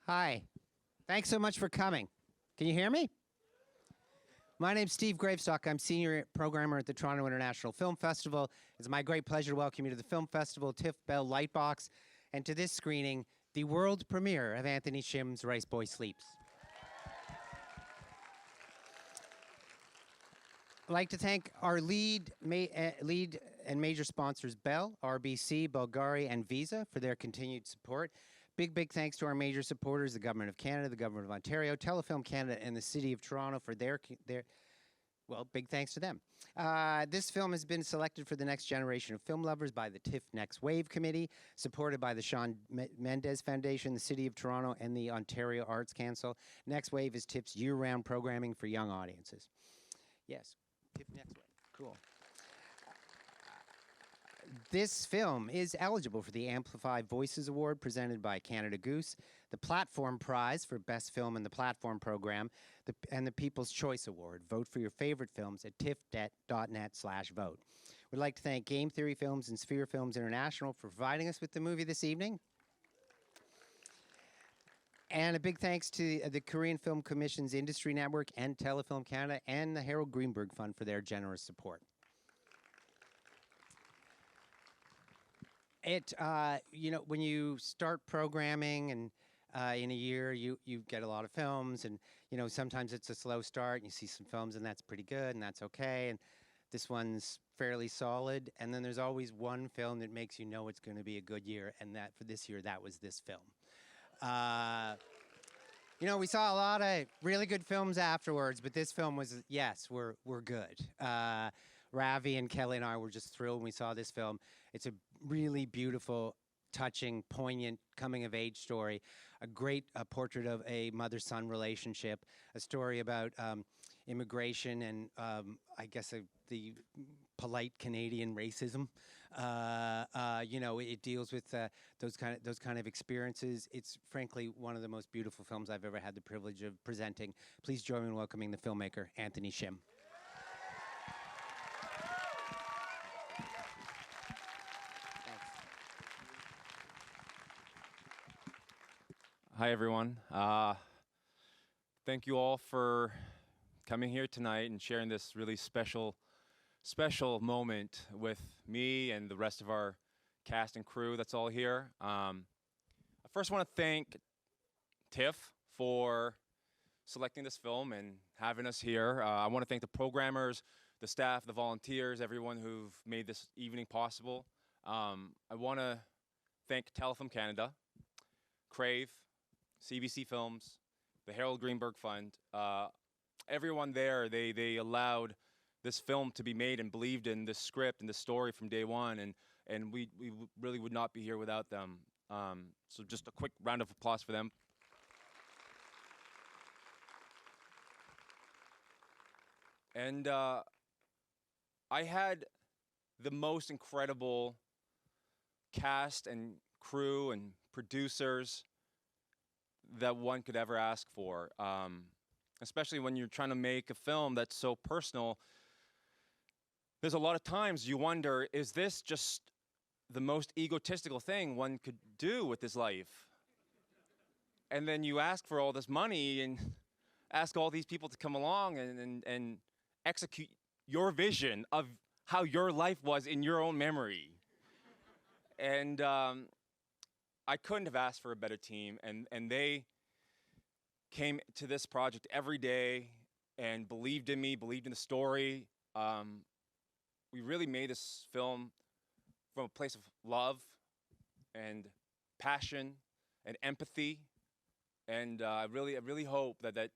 Hi. Thanks so much for coming. Can you hear me? My name's Steve Gravestock. I'm senior programmer at the Toronto International Film Festival. It's my great pleasure to welcome you to the film festival, TIFF Bell Lightbox, and to this screening, the world premiere of Anthony Shim's Riceboy Sleeps. I'd like to thank our lead and major sponsors, Bell, RBC, Bulgari, and Visa, for their continued support. Big thanks to our major supporters, the Government of Canada, the Government of Ontario, Telefilm Canada, and the City of Toronto for their well, big thanks to them. This film has been selected for the next generation of film lovers by the TIFF Next Wave Committee, supported by the Shawn Mendes Foundation, the City of Toronto, and the Ontario Arts Council. Next Wave is TIFF's year-round programming for young audiences. Yes, TIFF Next Wave, cool. This film is eligible for the Amplify Voices Award presented by Canada Goose, the Platform Prize for Best Film in the Platform Program, and the People's Choice Award. Vote for your favorite films at tiff.net/vote. We'd like to thank Game Theory Films and Sphere Films International for providing us with the movie this evening. And a big thanks to the Korean Film Commission's Industry Network and Telefilm Canada and the Harold Greenberg Fund for their generous support. When you start programming and in a year, you get a lot of films, and sometimes it's a slow start, and you see some films, and that's pretty good, and that's okay, and this one's fairly solid, and then there's always one film that makes you know it's going to be a good year, and that for this year, that was this film. We saw a lot of really good films afterwards, but this film was, yes, we're good. Ravi and Kelly and I were just thrilled when we saw this film. It's a really beautiful, touching, poignant coming-of-age story, a great portrait of a mother-son relationship, a story about immigration and I guess the polite Canadian racism. It deals with those kind of experiences. It's frankly one of the most beautiful films I've ever had the privilege of presenting. Please join me in welcoming the filmmaker, Anthony Shim. Hi, everyone. Thank you all for coming here tonight and sharing this really special moment with me and the rest of our cast and crew that's all here. I first want to thank TIFF for selecting this film and having us here. I want to thank the programmers, the staff, the volunteers, everyone who've made this evening possible. I want to thank Telefilm Canada, Crave, CBC Films, the Harold Greenberg Fund, everyone there, they allowed this film to be made and believed in this script and this story from day one, and we really would not be here without them. So just a quick round of applause for them. And I had the most incredible cast and crew and producers that one could ever ask for, especially when you're trying to make a film that's so personal. There's a lot of times you wonder, is this just the most egotistical thing one could do with his life? And then you ask for all this money and ask all these people to come along and execute your vision of how your life was in your own memory. And I couldn't have asked for a better team, and they came to this project every day and believed in me, believed in the story. We really made this film from a place of love and passion and empathy, and I really hope that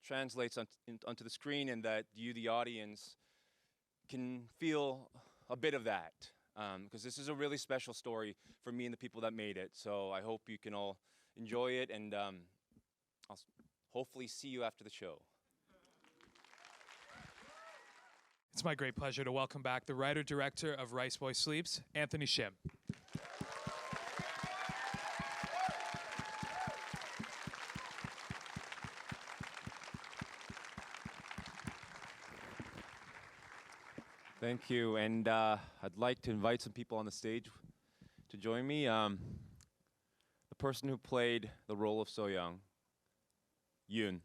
translates onto the screen and that you, the audience, can feel a bit of that. Because this is a really special story for me and the people that made it. So I hope you can all enjoy it, and I'll hopefully see you after the show. It's my great pleasure to welcome back the writer-director of Riceboy Sleeps, Anthony Shim. Thank you, and I'd like to invite some people on the stage to join me. The person who played the role of Choi Seung-yoon.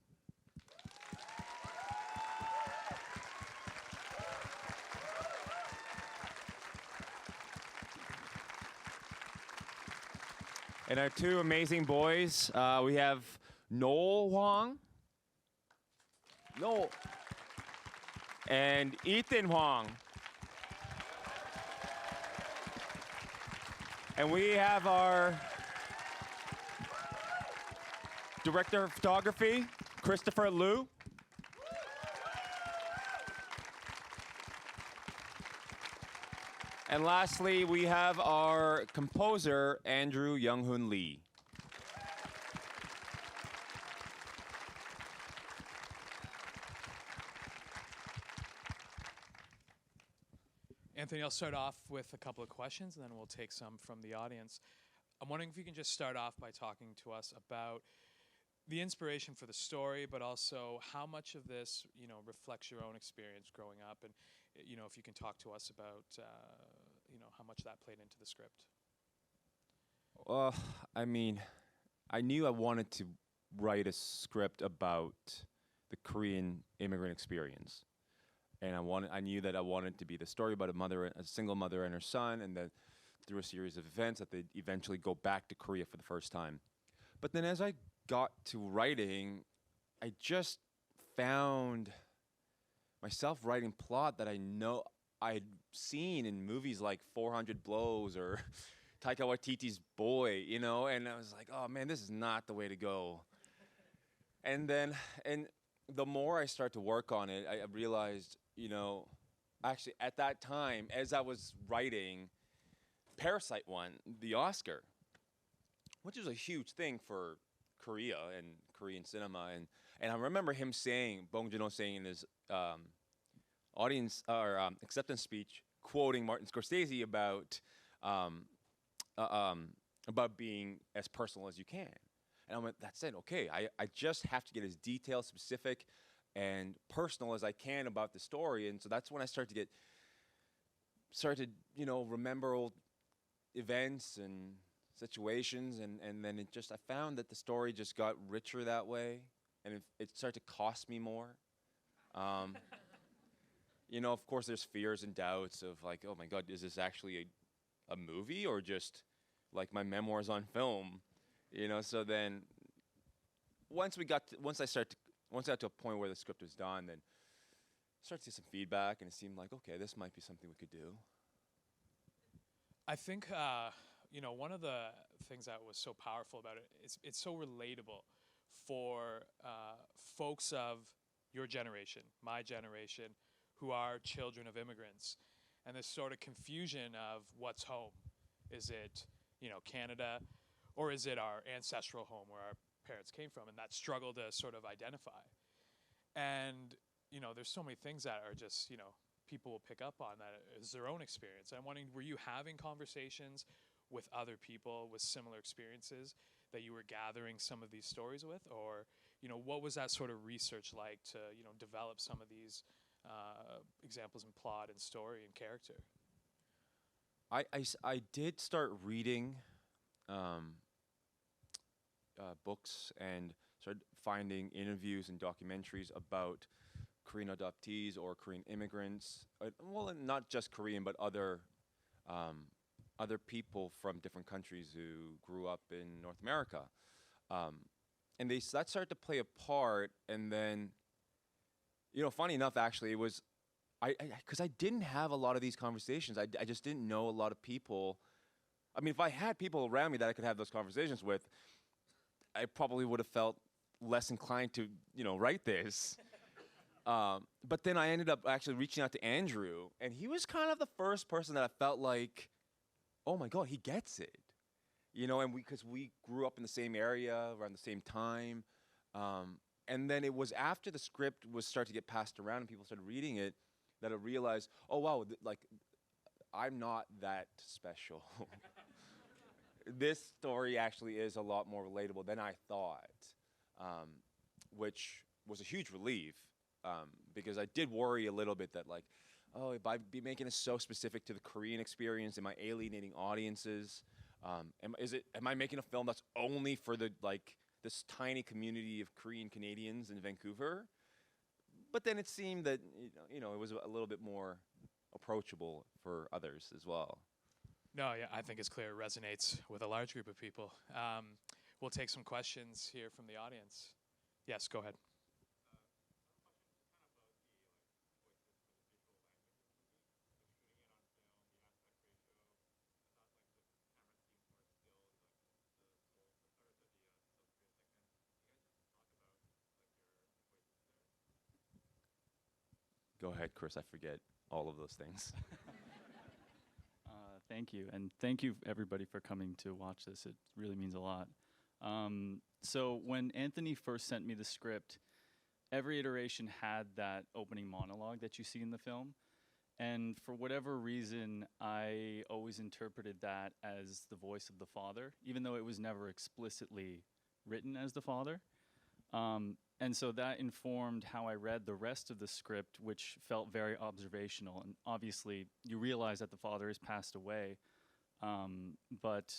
And our two amazing boys, we have Noel Hwang, Noel, and Ethan Hwang. And we have our director of photography, Christopher Liu. And lastly, we have our composer, Andrew Young-hoon Lee. Anthony, I'll start off with a couple of questions, and then we'll take some from the audience. I'm wondering if you can just start off by talking to us about the inspiration for the story, but also how much of this, reflects your own experience growing up, and if you can talk to us about, how much that played into the script. Well, I mean, I knew I wanted to write a script about the Korean immigrant experience. And I knew that I wanted to be the story about a single mother and her son, and then through a series of events that they eventually go back to Korea for the first time. But then as I got to writing, I just found myself writing plot that I know I'd seen in movies like 400 Blows or Taika Waititi's Boy, and I was like, oh man, this is not the way to go. And the more I start to work on it, I realized, actually at that time, as I was writing, Parasite won the Oscar, which is a huge thing for Korea and Korean cinema. And I remember him saying, Bong Joon-ho saying in his acceptance speech, quoting Martin Scorsese about being as personal as you can. And I went, that's it, okay, I just have to get as detailed, specific, and personal as I can about the story. And so that's when I started to remember old events and situations, and then I found that the story just got richer that way, and it started to cost me more. Of course, there's fears and doubts of like, oh my God, is this actually a movie or just like my memoirs on film? So then once I got to a point where the script was done, then started to see some feedback, and it seemed like, okay, this might be something we could do. I think, one of the things that was so powerful about it is it's so relatable for folks of your generation, my generation, who are children of immigrants. And this sort of confusion of what's home. Is it, Canada, or is it our ancestral home where our parents came from, and that struggle to sort of identify. And, there's so many things that are just, people will pick up on that is their own experience. I'm wondering, were you having conversations with other people with similar experiences that you were gathering some of these stories with? Or, what was that sort of research like to, develop some of these examples in plot and story and character? I did start reading books and started finding interviews and documentaries about Korean adoptees or Korean immigrants. Well, not just Korean, but other people from different countries who grew up in North America. And that started to play a part. And then, funny enough, actually, it was because I didn't have a lot of these conversations. I just didn't know a lot of people. I mean, if I had people around me that I could have those conversations with, I probably would have felt less inclined to, write this. But then I ended up actually reaching out to Andrew, and he was kind of the first person that I felt like, oh my God, he gets it. And because we grew up in the same area around the same time. And then it was after the script was starting to get passed around and people started reading it that I realized, oh wow, I'm not that special. This story actually is a lot more relatable than I thought, which was a huge relief, because I did worry a little bit that if I'd be making it so specific to the Korean experience, am I alienating audiences? Am I making a film that's only for this tiny community of Korean Canadians in Vancouver? But then it seemed that it was a little bit more approachable for others as well. No, yeah, I think it's clear it resonates with a large group of people. We'll take some questions here from the audience. Yes, go ahead. Go ahead, Chris. I forget all of those things. Thank you, and thank you everybody for coming to watch this. It really means a lot. So when Anthony first sent me the script, every iteration had that opening monologue that you see in the film. And for whatever reason, I always interpreted that as the voice of the father, even though it was never explicitly written as the father. And so that informed how I read the rest of the script, which felt very observational. And obviously, you realize that the father has passed away, but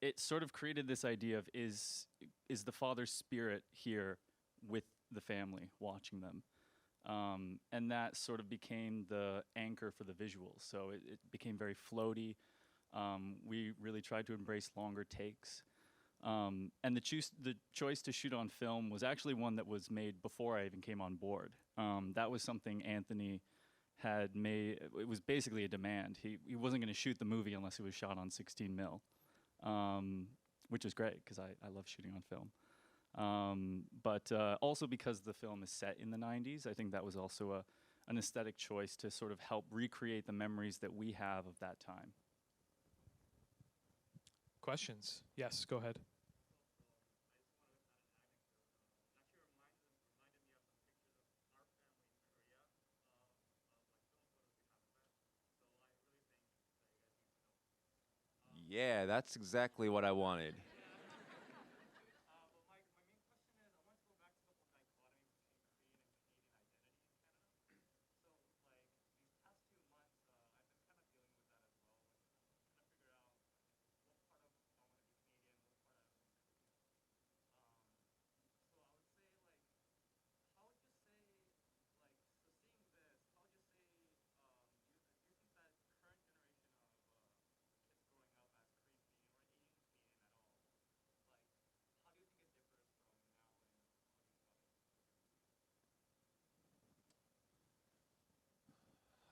it sort of created this idea of is the father's spirit here with the family, watching them? And that sort of became the anchor for the visuals. So it became very floaty. We really tried to embrace longer takes. And the choice to shoot on film was actually one that was made before I even came on board. That was something Anthony had made. It was basically a demand. He wasn't going to shoot the movie unless it was shot on 16 mil, which is great because I love shooting on film. But also because the film is set in the 90s, I think that was also an aesthetic choice to sort of help recreate the memories that we have of that time. Questions? Yes, go ahead. Yeah, that's exactly what I wanted.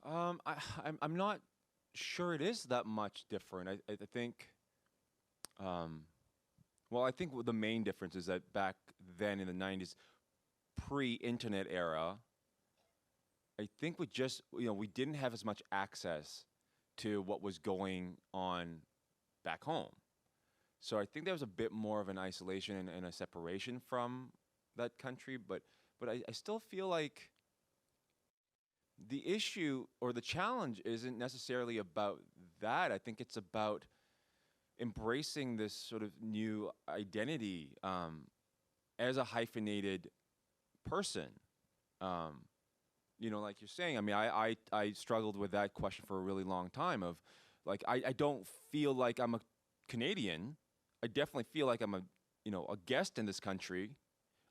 I'm not sure it is that much different. I think, well, I think the main difference is that back then in the 90s, pre-internet era, I think we didn't have as much access to what was going on back home. So I think there was a bit more of an isolation and a separation from that country, but I still feel like the issue or the challenge isn't necessarily about that. I think it's about embracing this sort of new identity as a hyphenated person. Like you're saying, I mean, I struggled with that question for a really long time of, like, I don't feel like I'm a Canadian. I definitely feel like I'm a guest in this country.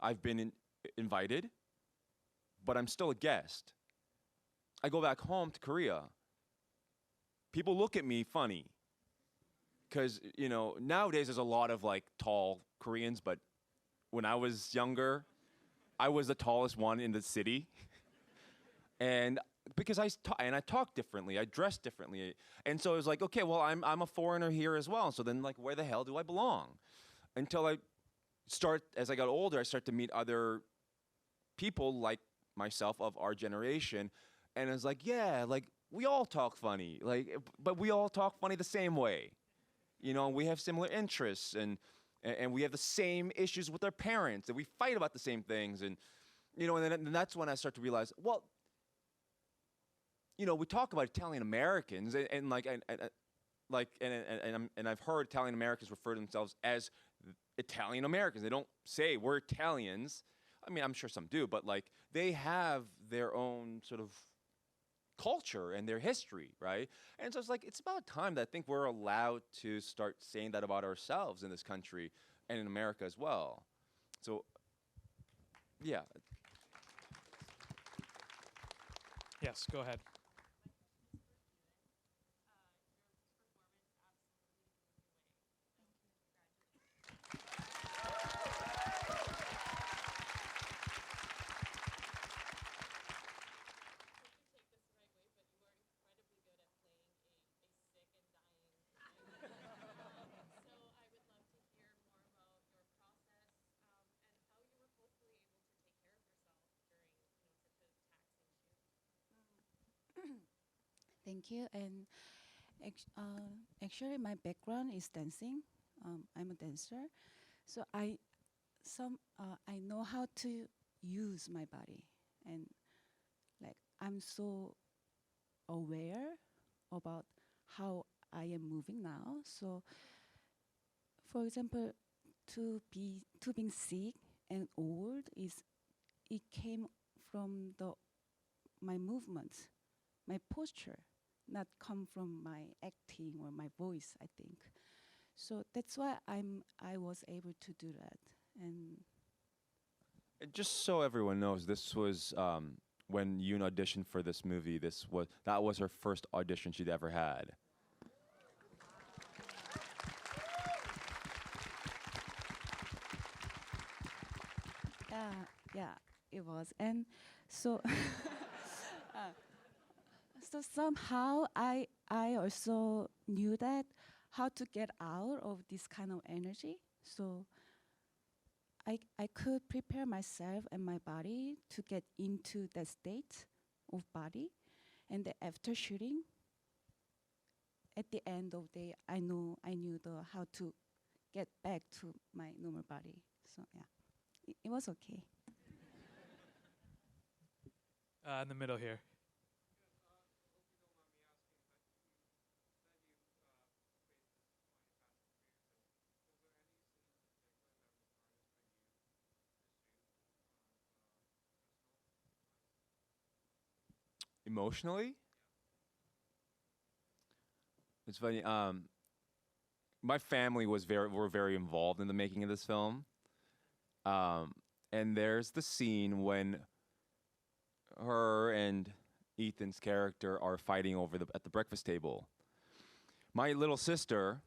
I've been invited, but I'm still a guest. I go back home to Korea. People look at me funny because, nowadays there's a lot of like tall Koreans, but when I was younger, I was the tallest one in the city. And because I talk differently, I dress differently. And so it was like, okay, well, I'm a foreigner here as well. So then, like, where the hell do I belong? Until as I got older, I start to meet other people like myself of our generation. And it's like, yeah, like, we all talk funny, but we all talk funny the same way. We have similar interests, and we have the same issues with our parents, and we fight about the same things. And, and that's when I start to realize, well, we talk about Italian Americans, and I've heard Italian Americans refer to themselves as Italian Americans. They don't say we're Italians. I mean, I'm sure some do, but like, they have their own sort of culture and their history, right? And so it's like it's about time that I think we're allowed to start saying that about ourselves in this country and in America as well. So yeah. Yes, go ahead. Thank you. And actually, my background is dancing. I'm a dancer, so I know how to use my body, and like I'm so aware about how I am moving now. So, for example, to being sick and old is it came from the my movements, my posture, not come from my acting or my voice, I think. So that's why I was able to do that. And just so everyone knows, this was when Yoon auditioned for this movie. That was her first audition she'd ever had. Yeah, it was. And so so somehow I also knew that how to get out of this kind of energy. So I could prepare myself and my body to get into that state of body. And then after shooting, at the end of the day, I knew the how to get back to my normal body. So yeah, it was okay. In the middle here. Emotionally, it's funny. My family were very involved in the making of this film. And there's the scene when her and Ethan's character are fighting at the breakfast table. My little sister,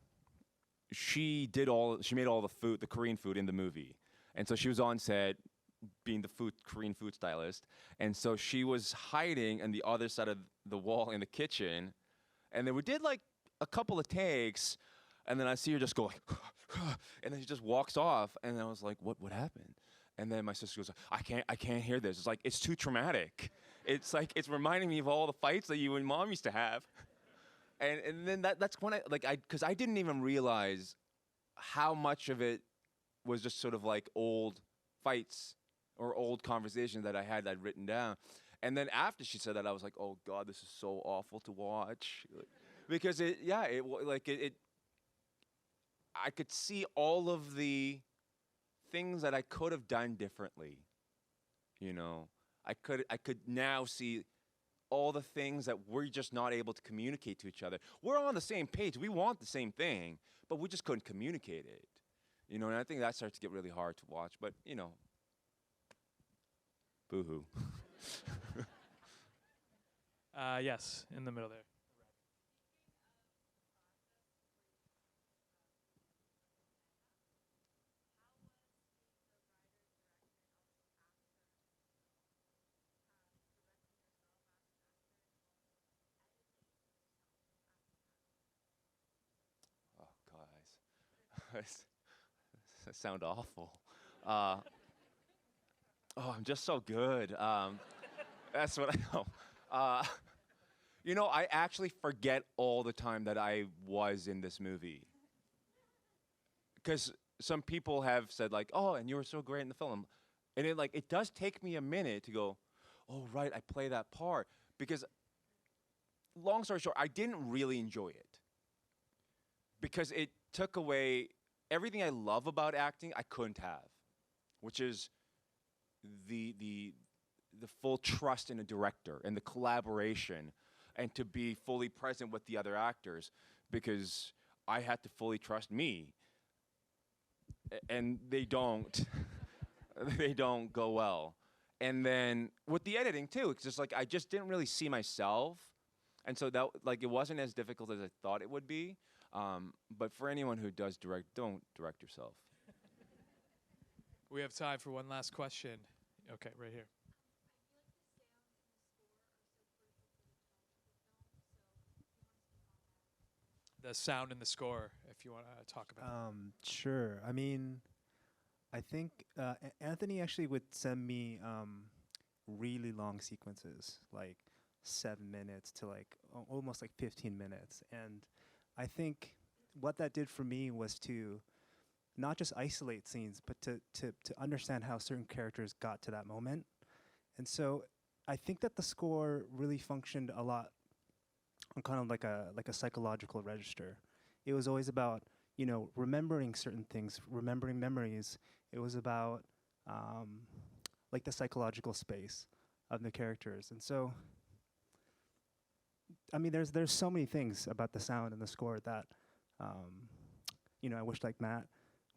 she made all the food, the Korean food in the movie. And so she was on set being the Korean food stylist. And so she was hiding on the other side of the wall in the kitchen. And then we did like a couple of takes, and then I see her just go like, and then she just walks off. And I was like, what happened? And then my sister goes, I can't hear this. It's like, it's too traumatic. It's like, it's reminding me of all the fights that you and mom used to have. And then that's when because I didn't even realize how much of it was just sort of like old fights or old conversations that I'd written down. And then after she said that, I was like, oh God, this is so awful to watch. Because I could see all of the things that I could have done differently. You know, I could now see all the things that we're just not able to communicate to each other. We're on the same page. We want the same thing, but we just couldn't communicate it. You know, and I think that starts to get really hard to watch. But, you know, boo-hoo. Yes, in the middle there. Oh, guys. That sound awful. Uh, oh, I'm just so good. That's what I know. You know, I actually forget all the time that I was in this movie. Because some people have said like, oh, and you were so great in the film. And it does take me a minute to go, oh, right, I play that part. Because long story short, I didn't really enjoy it. Because it took away everything I love about acting I couldn't have, which is the full trust in a director and the collaboration and to be fully present with the other actors, because I had to fully trust me. And they don't. They don't go well. And then with the editing too, it's just like I just didn't really see myself, and so that like it wasn't as difficult as I thought it would be. But for anyone who does direct, don't direct yourself. We have time for one last question. Okay, right here. The sound and the score, if you want to talk about it. Sure. I mean, I think Anthony actually would send me really long sequences, like 7 minutes to like almost like 15 minutes. And I think what that did for me was to not just isolate scenes, but to understand how certain characters got to that moment. And so I think that the score really functioned a lot on kind of like a psychological register. It was always about, you know, remembering certain things, remembering memories. It was about like the psychological space of the characters. And so, I mean, there's so many things about the sound and the score that, you know, I wish like Matt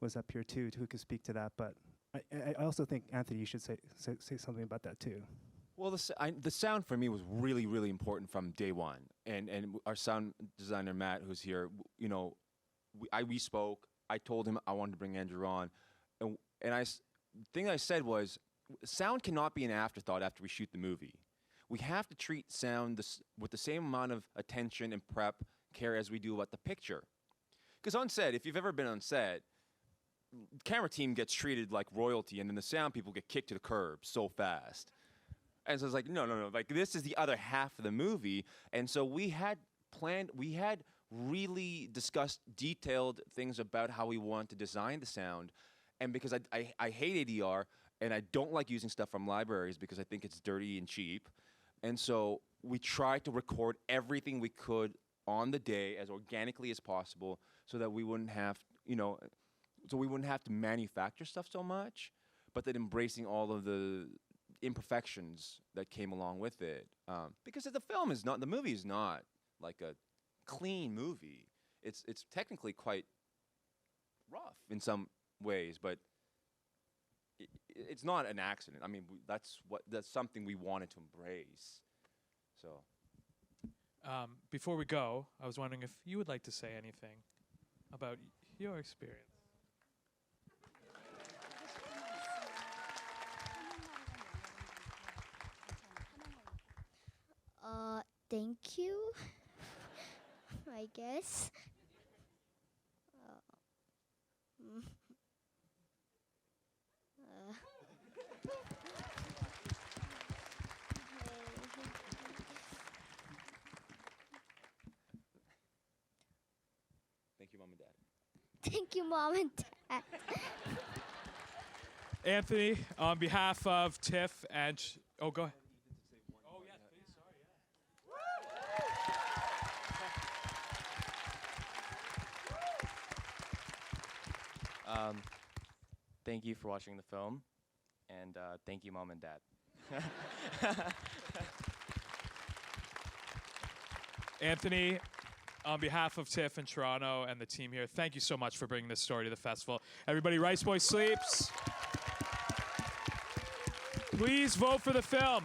was up here too, who could speak to that. But I also think, Anthony, you should say something about that too. Well, the sound for me was really, really important from day one. And our sound designer, Matt, who's here, you know, we spoke. I told him I wanted to bring Andrew on. And the thing I said was, sound cannot be an afterthought after we shoot the movie. We have to treat sound with the same amount of attention and prep, care as we do about the picture. Because on set, if you've ever been on set, the camera team gets treated like royalty, and then the sound people get kicked to the curb so fast. And so it's like, no, like this is the other half of the movie. And so we had really discussed detailed things about how we want to design the sound. And because I hate ADR, and I don't like using stuff from libraries because I think it's dirty and cheap. And so we tried to record everything we could on the day as organically as possible so that we wouldn't have, you know, to manufacture stuff so much, but then embracing all of the imperfections that came along with it. Because the movie is not like a clean movie. It's technically quite rough in some ways, but it's not an accident. I mean, that's something we wanted to embrace. So, Before we go, I was wondering if you would like to say anything about your experience. Thank you, I guess. thank you, Mom and Dad. Thank you, Mom and Dad. Anthony, on behalf of TIFF and... oh, go ahead. Oh, yes, please. Sorry, yeah. Thank you for watching the film, and thank you, Mom and Dad. Anthony, on behalf of TIFF in Toronto and the team here, thank you so much for bringing this story to the festival. Everybody, Riceboy Sleeps. Please vote for the film.